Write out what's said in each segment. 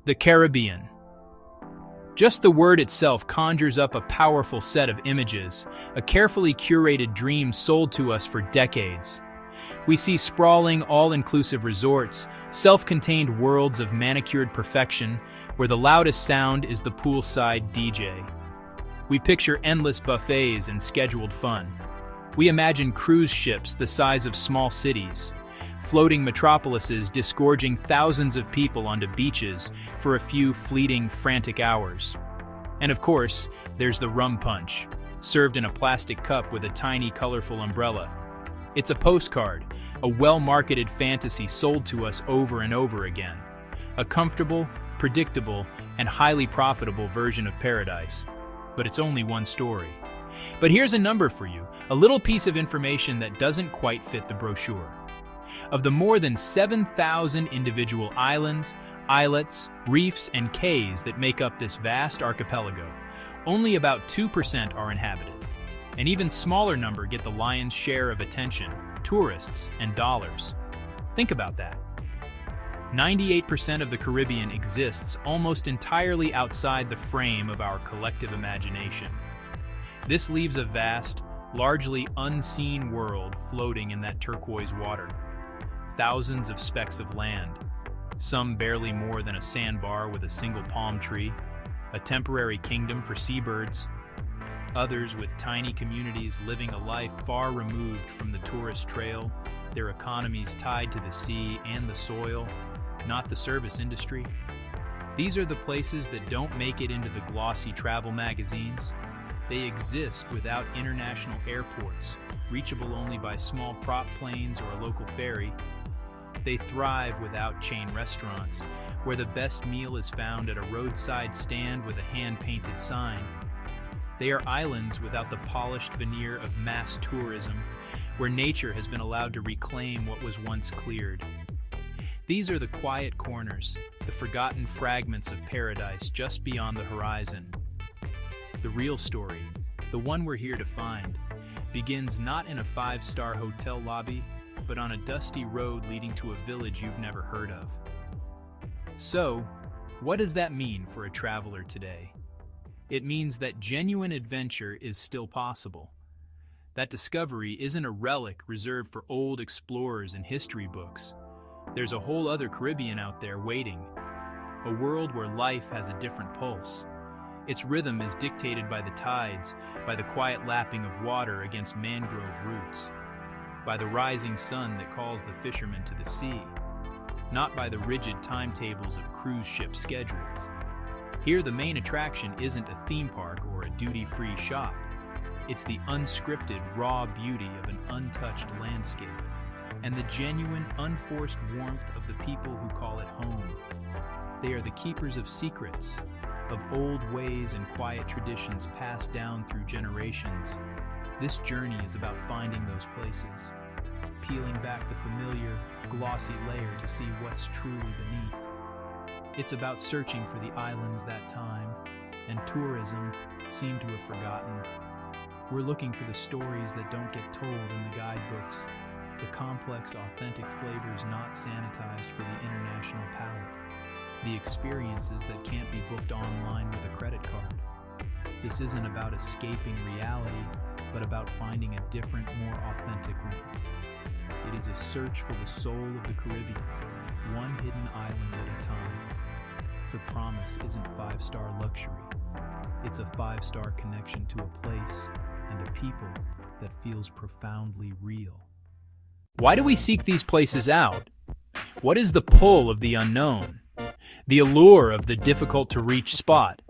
The Caribbean. Just the word itself conjures up a powerful set of images, a carefully curated dream sold to us for decades. We see sprawling, all-inclusive resorts, self-contained worlds of manicured perfection, where the loudest sound is the poolside DJ. We picture endless buffets and scheduled fun. We imagine cruise ships the size of small cities, floating metropolises disgorging thousands of people onto beaches for a few fleeting, frantic hours. And of course, there's the rum punch, served in a plastic cup with a tiny, colorful umbrella. It's a postcard, a well-marketed fantasy sold to us over and over again. A comfortable, predictable, and highly profitable version of paradise. But it's only one story. But here's a number for you, a little piece of information that doesn't quite fit the brochure. Of the more than 7,000 individual islands, islets, reefs, and cays that make up this vast archipelago, only about 2% are inhabited. An even smaller number get the lion's share of attention, tourists, and dollars. Think about that. 98% of the Caribbean exists almost entirely outside the frame of our collective imagination. This leaves a vast, largely unseen world floating in that turquoise water. Thousands of specks of land, some barely more than a sandbar with a single palm tree, a temporary kingdom for seabirds, others with tiny communities living a life far removed from the tourist trail, their economies tied to the sea and the soil, not the service industry. These are the places that don't make it into the glossy travel magazines. They exist without international airports, reachable only by small prop planes or a local ferry. They thrive without chain restaurants, where the best meal is found at a roadside stand with a hand-painted sign. They are islands without the polished veneer of mass tourism, where nature has been allowed to reclaim what was once cleared. These are the quiet corners, the forgotten fragments of paradise just beyond the horizon. The real story, the one we're here to find, begins not in a five-star hotel lobby, but on a dusty road leading to a village you've never heard of. So, what does that mean for a traveler today? It means that genuine adventure is still possible. That discovery isn't a relic reserved for old explorers and history books. There's a whole other Caribbean out there waiting. A world where life has a different pulse. Its rhythm is dictated by the tides, by the quiet lapping of water against mangrove roots, by the rising sun that calls the fishermen to the sea, not by the rigid timetables of cruise ship schedules. Here, the main attraction isn't a theme park or a duty-free shop. It's the unscripted, raw beauty of an untouched landscape, and the genuine, unforced warmth of the people who call it home. They are the keepers of secrets, of old ways and quiet traditions passed down through generations. This journey is about finding those places, peeling back the familiar, glossy layer to see what's truly beneath. It's about searching for the islands that time and tourism seemed to have forgotten. We're looking for the stories that don't get told in the guidebooks, the complex, authentic flavors not sanitized for the international palate, the experiences that can't be booked online with a credit card. This isn't about escaping reality, but about finding a different, more authentic one. It is a search for the soul of the Caribbean, one hidden island at a time. The promise isn't five-star luxury. It's a five-star connection to a place and a people that feels profoundly real. Why do we seek these places out? What is the pull of the unknown? The allure of the difficult-to-reach spot?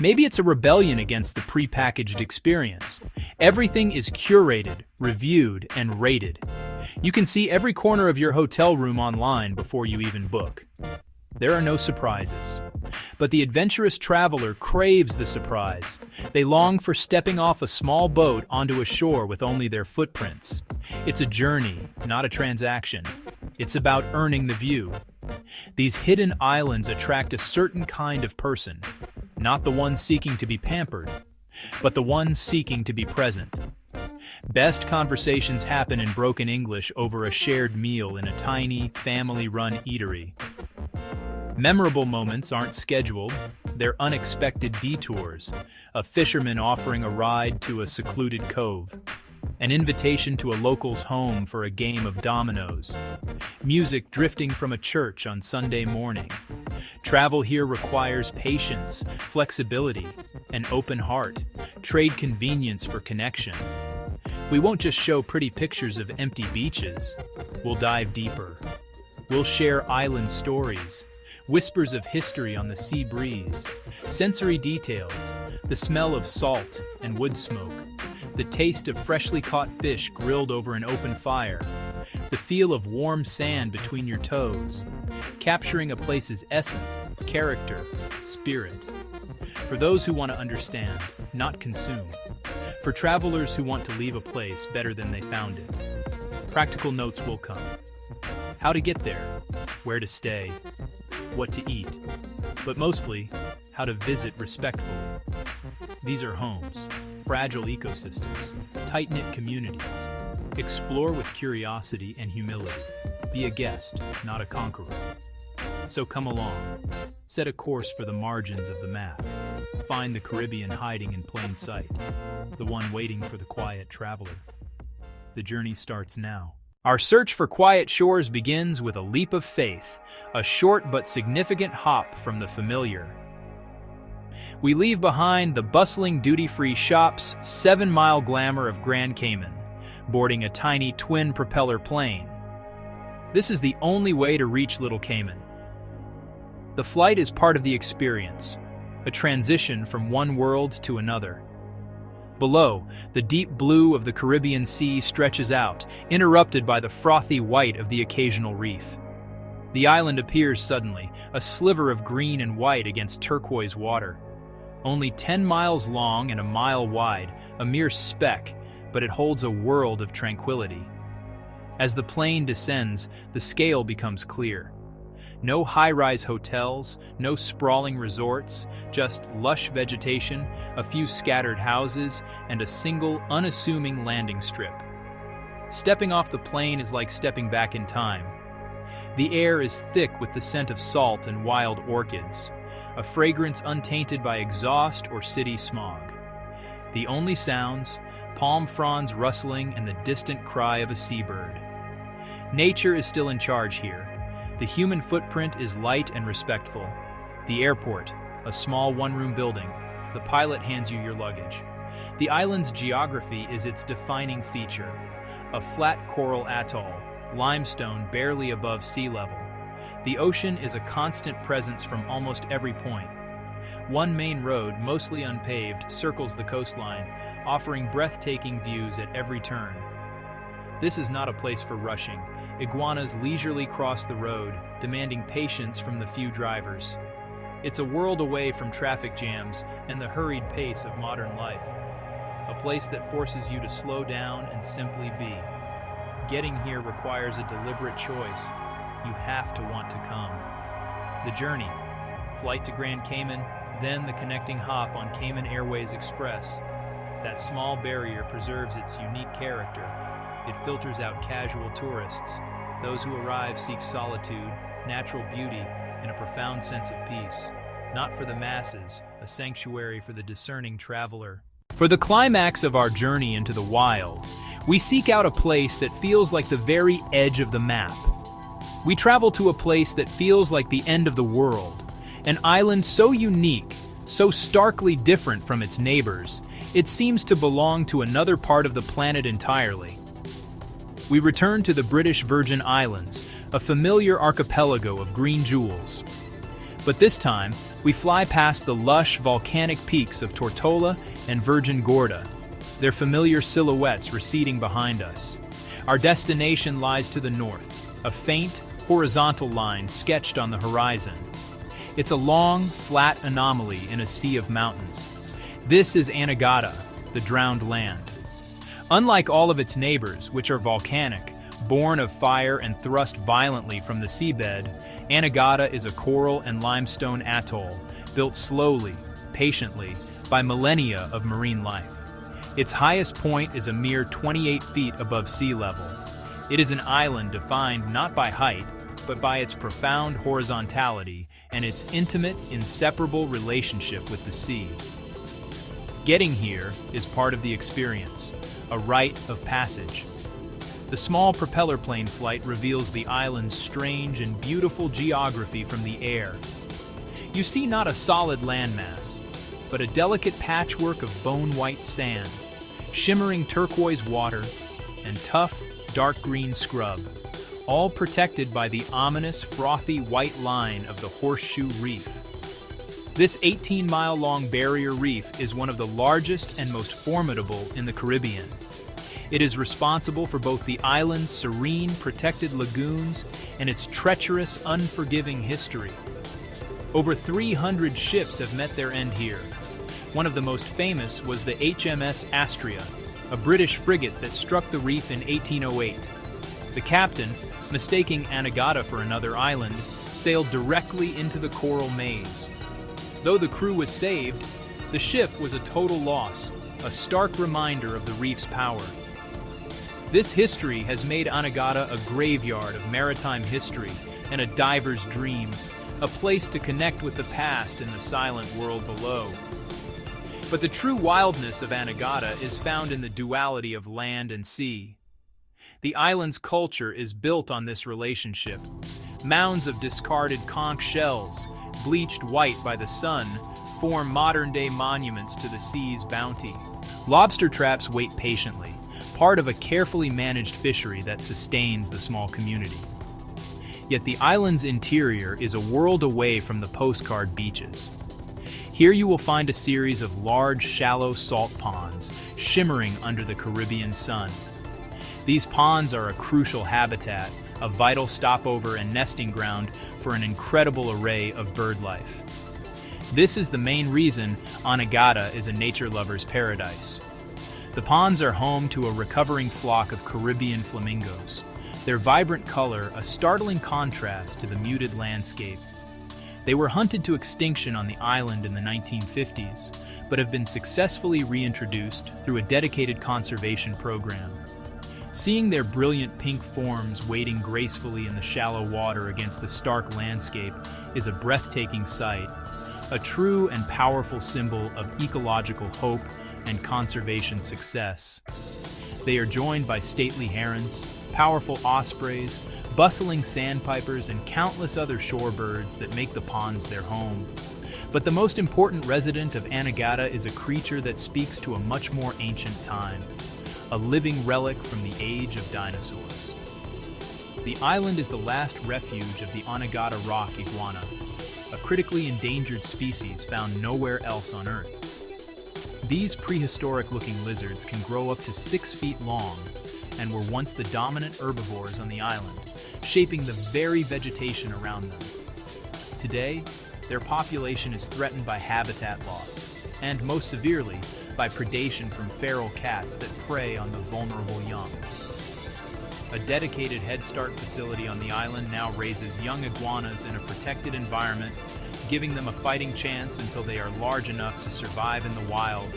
Maybe it's a rebellion against the prepackaged experience. Everything is curated, reviewed, and rated. You can see every corner of your hotel room online before you even book. There are no surprises. But the adventurous traveler craves the surprise. They long for stepping off a small boat onto a shore with only their footprints. It's a journey, not a transaction. It's about earning the view. These hidden islands attract a certain kind of person, not the one seeking to be pampered, but the one seeking to be present. Best conversations happen in broken English over a shared meal in a tiny, family-run eatery. Memorable moments aren't scheduled, they're unexpected detours. A fisherman offering a ride to a secluded cove. An invitation to a local's home for a game of dominoes. Music drifting from a church on Sunday morning. Travel here requires patience, flexibility, an open heart. Trade convenience for connection. We won't just show pretty pictures of empty beaches. We'll dive deeper. We'll share island stories, whispers of history on the sea breeze, sensory details, the smell of salt and wood smoke, the taste of freshly caught fish grilled over an open fire, the feel of warm sand between your toes, capturing a place's essence, character, spirit. For those who want to understand, not consume. For travelers who want to leave a place better than they found it. Practical notes will come. How to get there, where to stay, what to eat, but mostly, how to visit respectfully. These are homes, fragile ecosystems, tight-knit communities. Explore with curiosity and humility. Be a guest, not a conqueror. So come along. Set a course for the margins of the map. Find the Caribbean hiding in plain sight, the one waiting for the quiet traveler. The journey starts now. Our search for quiet shores begins with a leap of faith, a short but significant hop from the familiar. We leave behind the bustling duty-free shops, 7-mile glamour of Grand Cayman, boarding a tiny twin-propeller plane. This is the only way to reach Little Cayman. The flight is part of the experience, a transition from one world to another. Below, the deep blue of the Caribbean Sea stretches out, interrupted by the frothy white of the occasional reef. The island appears suddenly, a sliver of green and white against turquoise water. Only 10 miles long and a mile wide, a mere speck, but it holds a world of tranquility. As the plane descends, the scale becomes clear. No high-rise hotels, no sprawling resorts, just lush vegetation, a few scattered houses, and a single, unassuming landing strip. Stepping off the plane is like stepping back in time. The air is thick with the scent of salt and wild orchids, a fragrance untainted by exhaust or city smog. The only sounds, palm fronds rustling and the distant cry of a seabird. Nature is still in charge here. The human footprint is light and respectful. The airport, a small one-room building. The pilot hands you your luggage. The island's geography is its defining feature. A flat coral atoll, limestone barely above sea level. The ocean is a constant presence from almost every point. One main road, mostly unpaved, circles the coastline, offering breathtaking views at every turn. This is not a place for rushing. Iguanas leisurely cross the road, demanding patience from the few drivers. It's a world away from traffic jams and the hurried pace of modern life. A place that forces you to slow down and simply be. Getting here requires a deliberate choice. You have to want to come. The journey, flight to Grand Cayman, then the connecting hop on Cayman Airways Express. That small barrier preserves its unique character. It filters out casual tourists. Those who arrive seek solitude, natural beauty, and a profound sense of peace. Not for the masses, a sanctuary for the discerning traveler. For the climax of our journey into the wild, we seek out a place that feels like the very edge of the map. We travel to a place that feels like the end of the world, an island so unique, so starkly different from its neighbors, it seems to belong to another part of the planet entirely. We return to the British Virgin Islands, a familiar archipelago of green jewels. But this time, we fly past the lush volcanic peaks of Tortola and Virgin Gorda, their familiar silhouettes receding behind us. Our destination lies to the north, a faint, horizontal line sketched on the horizon. It's a long, flat anomaly in a sea of mountains. This is Anegada, the drowned land. Unlike all of its neighbors, which are volcanic, born of fire and thrust violently from the seabed, Anegada is a coral and limestone atoll, built slowly, patiently, by millennia of marine life. Its highest point is a mere 28 feet above sea level. It is an island defined not by height, but by its profound horizontality, and its intimate, inseparable relationship with the sea. Getting here is part of the experience, a rite of passage. The small propeller plane flight reveals the island's strange and beautiful geography from the air. You see not a solid landmass, but a delicate patchwork of bone-white sand, shimmering turquoise water, and tough, dark green scrub, all protected by the ominous, frothy white line of the Horseshoe Reef. This 18-mile-long barrier reef is one of the largest and most formidable in the Caribbean. It is responsible for both the island's serene, protected lagoons and its treacherous, unforgiving history. Over 300 ships have met their end here. One of the most famous was the HMS Astrea, a British frigate that struck the reef in 1808. The captain, mistaking Anegada for another island, sailed directly into the coral maze. Though the crew was saved, the ship was a total loss, a stark reminder of the reef's power. This history has made Anegada a graveyard of maritime history and a diver's dream, a place to connect with the past and the silent world below. But the true wildness of Anegada is found in the duality of land and sea. The island's culture is built on this relationship. Mounds of discarded conch shells, bleached white by the sun, form modern-day monuments to the sea's bounty. Lobster traps wait patiently, part of a carefully managed fishery that sustains the small community. Yet the island's interior is a world away from the postcard beaches. Here you will find a series of large, shallow salt ponds shimmering under the Caribbean sun. These ponds are a crucial habitat, a vital stopover and nesting ground for an incredible array of bird life. This is the main reason Anegada is a nature lover's paradise. The ponds are home to a recovering flock of Caribbean flamingos, their vibrant color a startling contrast to the muted landscape. They were hunted to extinction on the island in the 1950s, but have been successfully reintroduced through a dedicated conservation program. Seeing their brilliant pink forms wading gracefully in the shallow water against the stark landscape is a breathtaking sight, a true and powerful symbol of ecological hope and conservation success. They are joined by stately herons, powerful ospreys, bustling sandpipers, and countless other shorebirds that make the ponds their home. But the most important resident of Anegada is a creature that speaks to a much more ancient time, a living relic from the age of dinosaurs. The island is the last refuge of the Anegada rock iguana, a critically endangered species found nowhere else on Earth. These prehistoric-looking lizards can grow up to 6 feet long and were once the dominant herbivores on the island, shaping the very vegetation around them. Today, their population is threatened by habitat loss, and most severely, by predation from feral cats that prey on the vulnerable young. A dedicated Head Start facility on the island now raises young iguanas in a protected environment, giving them a fighting chance until they are large enough to survive in the wild.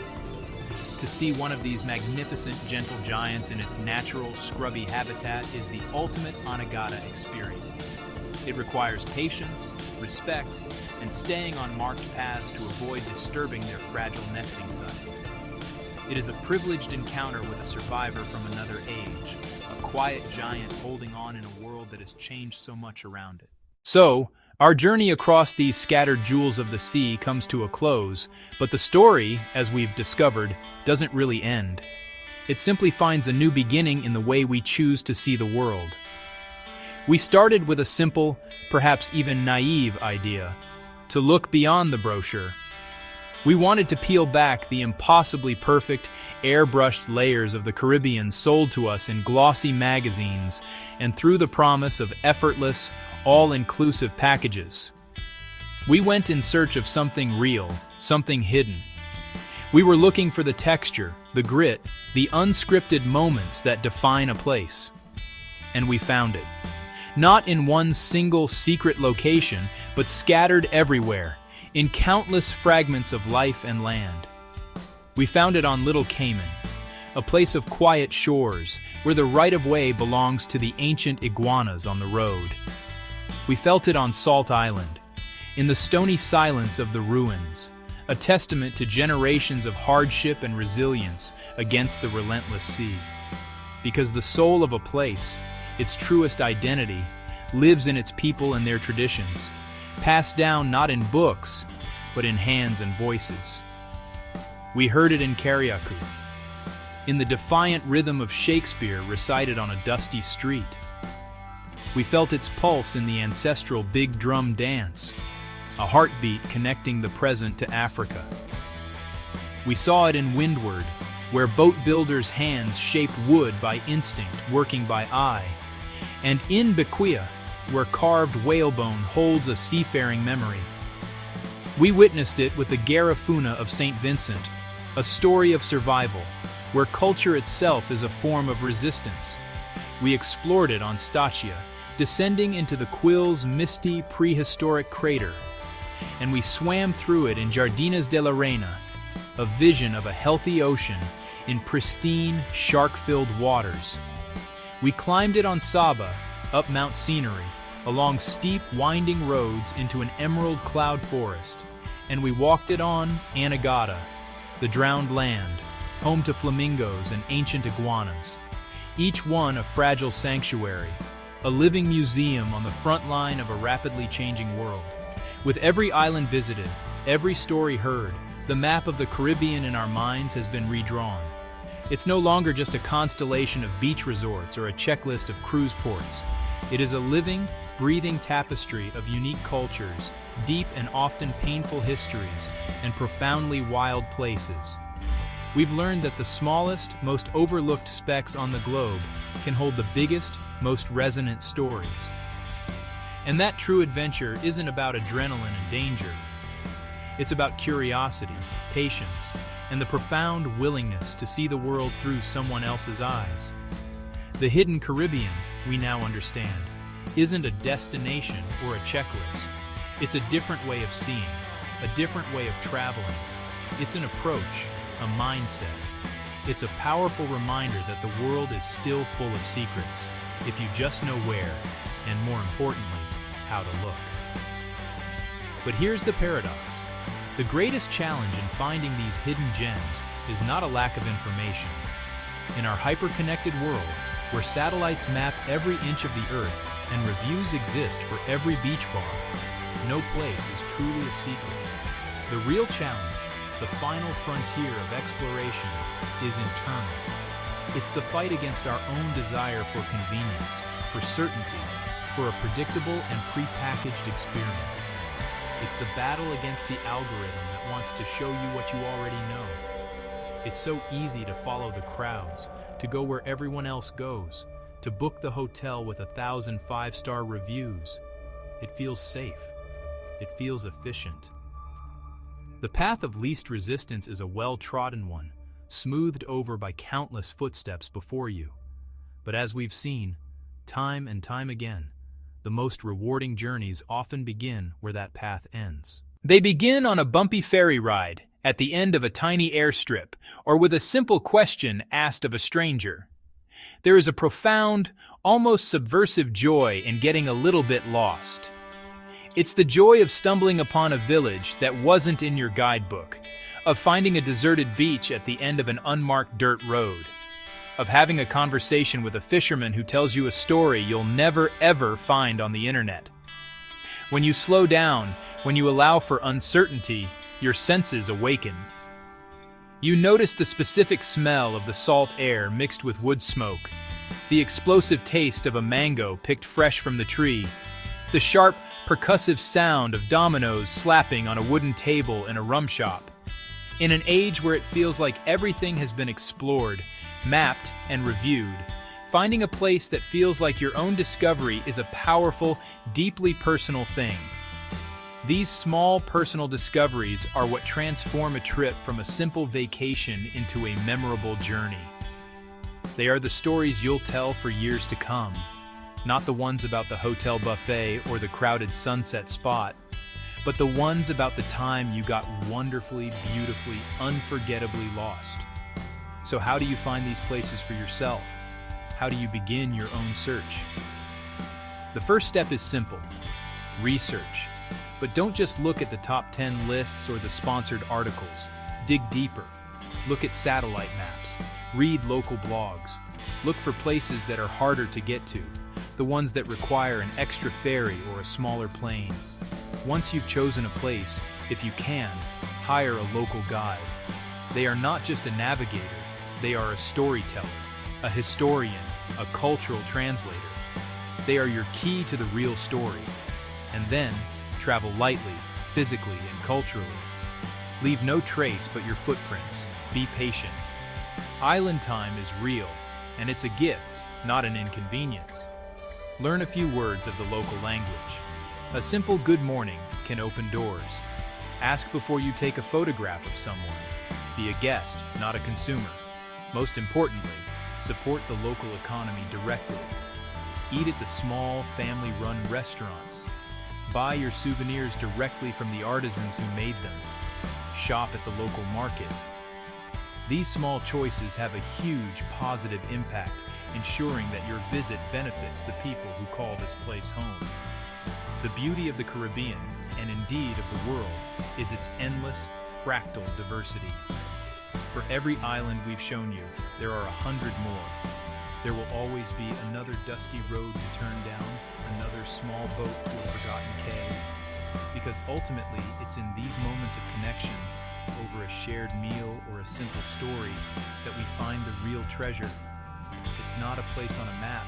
To see one of these magnificent gentle giants in its natural, scrubby habitat is the ultimate Anegada experience. It requires patience, respect, and staying on marked paths to avoid disturbing their fragile nesting sites. It is a privileged encounter with a survivor from another age, a quiet giant holding on in a world that has changed so much around it. So, our journey across these scattered jewels of the sea comes to a close, but the story, as we've discovered, doesn't really end. It simply finds a new beginning in the way we choose to see the world. We started with a simple, perhaps even naive idea, to look beyond the brochure. We wanted to peel back the impossibly perfect, airbrushed layers of the Caribbean sold to us in glossy magazines and through the promise of effortless, all-inclusive packages. We went in search of something real, something hidden. We were looking for the texture, the grit, the unscripted moments that define a place. And we found it. Not in one single secret location, but scattered everywhere, in countless fragments of life and land. We found it on Little Cayman, a place of quiet shores where the right-of-way belongs to the ancient iguanas on the road. We felt it on Salt Island, in the stony silence of the ruins, a testament to generations of hardship and resilience against the relentless sea. Because the soul of a place, its truest identity, lives in its people and their traditions, passed down not in books, but in hands and voices. We heard it in Carriacou, in the defiant rhythm of Shakespeare recited on a dusty street. We felt its pulse in the ancestral big drum dance, a heartbeat connecting the present to Africa. We saw it in Windward, where boat builders' hands shape wood by instinct, working by eye, and in Bequia, where carved whalebone holds a seafaring memory. We witnessed it with the Garifuna of St. Vincent, a story of survival, where culture itself is a form of resistance. We explored it on Statia, descending into the Quill's misty prehistoric crater, and we swam through it in Jardines de la Reina, a vision of a healthy ocean in pristine, shark-filled waters. We climbed it on Saba, up Mount Scenery, along steep, winding roads into an emerald cloud forest, and we walked it on Anegada, the drowned land, home to flamingos and ancient iguanas, each one a fragile sanctuary, a living museum on the front line of a rapidly changing world. With every island visited, every story heard, the map of the Caribbean in our minds has been redrawn. It's no longer just a constellation of beach resorts or a checklist of cruise ports. It is a living, breathing tapestry of unique cultures, deep and often painful histories, and profoundly wild places. We've learned that the smallest, most overlooked specks on the globe can hold the biggest, most resonant stories. And that true adventure isn't about adrenaline and danger. It's about curiosity, patience, and the profound willingness to see the world through someone else's eyes. The hidden Caribbean, we now understand, isn't a destination or a checklist. It's a different way of seeing, a different way of traveling. It's an approach, a mindset. It's a powerful reminder that the world is still full of secrets, if you just know where, and more importantly, how to look. But here's the paradox. The greatest challenge in finding these hidden gems is not a lack of information. In our hyper-connected world, where satellites map every inch of the Earth and reviews exist for every beach bar, no place is truly a secret. The real challenge, the final frontier of exploration, is internal. It's the fight against our own desire for convenience, for certainty, for a predictable and prepackaged experience. It's the battle against the algorithm that wants to show you what you already know. It's so easy to follow the crowds, to go where everyone else goes, to book the hotel with 1,000 five-star reviews. It feels safe. It feels efficient. The path of least resistance is a well-trodden one, smoothed over by countless footsteps before you. But as we've seen, time and time again, the most rewarding journeys often begin where that path ends. They begin on a bumpy ferry ride, at the end of a tiny airstrip, or with a simple question asked of a stranger. There is a profound, almost subversive joy in getting a little bit lost. It's the joy of stumbling upon a village that wasn't in your guidebook, of finding a deserted beach at the end of an unmarked dirt road, of having a conversation with a fisherman who tells you a story you'll never ever find on the internet. When you slow down, when you allow for uncertainty, your senses awaken. You notice the specific smell of the salt air mixed with wood smoke, the explosive taste of a mango picked fresh from the tree, the sharp, percussive sound of dominoes slapping on a wooden table in a rum shop. In an age where it feels like everything has been explored, mapped, and reviewed, finding a place that feels like your own discovery is a powerful, deeply personal thing. These small personal discoveries are what transform a trip from a simple vacation into a memorable journey. They are the stories you'll tell for years to come, not the ones about the hotel buffet or the crowded sunset spot, but the ones about the time you got wonderfully, beautifully, unforgettably lost. So how do you find these places for yourself? How do you begin your own search? The first step is simple. Research. But don't just look at the top 10 lists or the sponsored articles. Dig deeper. Look at satellite maps. Read local blogs. Look for places that are harder to get to, the ones that require an extra ferry or a smaller plane. Once you've chosen a place, if you can, hire a local guide. They are not just a navigator, they are a storyteller, a historian, a cultural translator. They are your key to the real story. And then, travel lightly, physically and culturally. Leave no trace but your footprints. Be patient. Island time is real, and it's a gift, not an inconvenience. Learn a few words of the local language. A simple good morning can open doors. Ask before you take a photograph of someone. Be a guest, not a consumer. Most importantly, support the local economy directly. Eat at the small, family-run restaurants. Buy your souvenirs directly from the artisans who made them. Shop at the local market. These small choices have a huge positive impact, ensuring that your visit benefits the people who call this place home. The beauty of the Caribbean, and indeed of the world, is its endless, fractal diversity. For every island we've shown you, there are 100 more. There will always be another dusty road to turn down, another small boat to a forgotten cay. Because ultimately, it's in these moments of connection, over a shared meal or a simple story, that we find the real treasure. It's not a place on a map,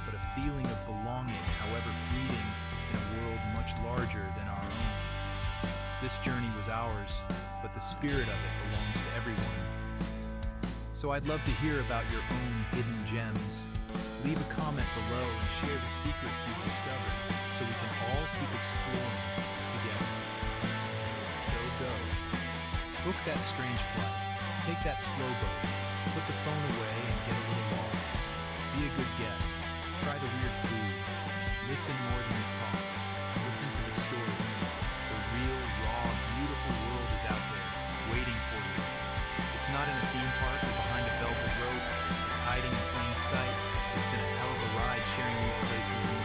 but a feeling of belonging, however fleeting, in a world much larger than our own. This journey was ours, but the spirit of it belongs to everyone. So I'd love to hear about your own hidden gems. Leave a comment below and share the secrets you've discovered so we can all keep exploring together. So go. Book that strange flight. Take that slow boat. Put the phone away and get a little lost. Be a good guest. Try the weird food. Listen more than you talk. Listen to the stories. The real, raw, beautiful world is out there, waiting for you. It's not in a theme park or behind a velvet rope. It's hiding in plain sight. It's been a hell of a ride sharing these places in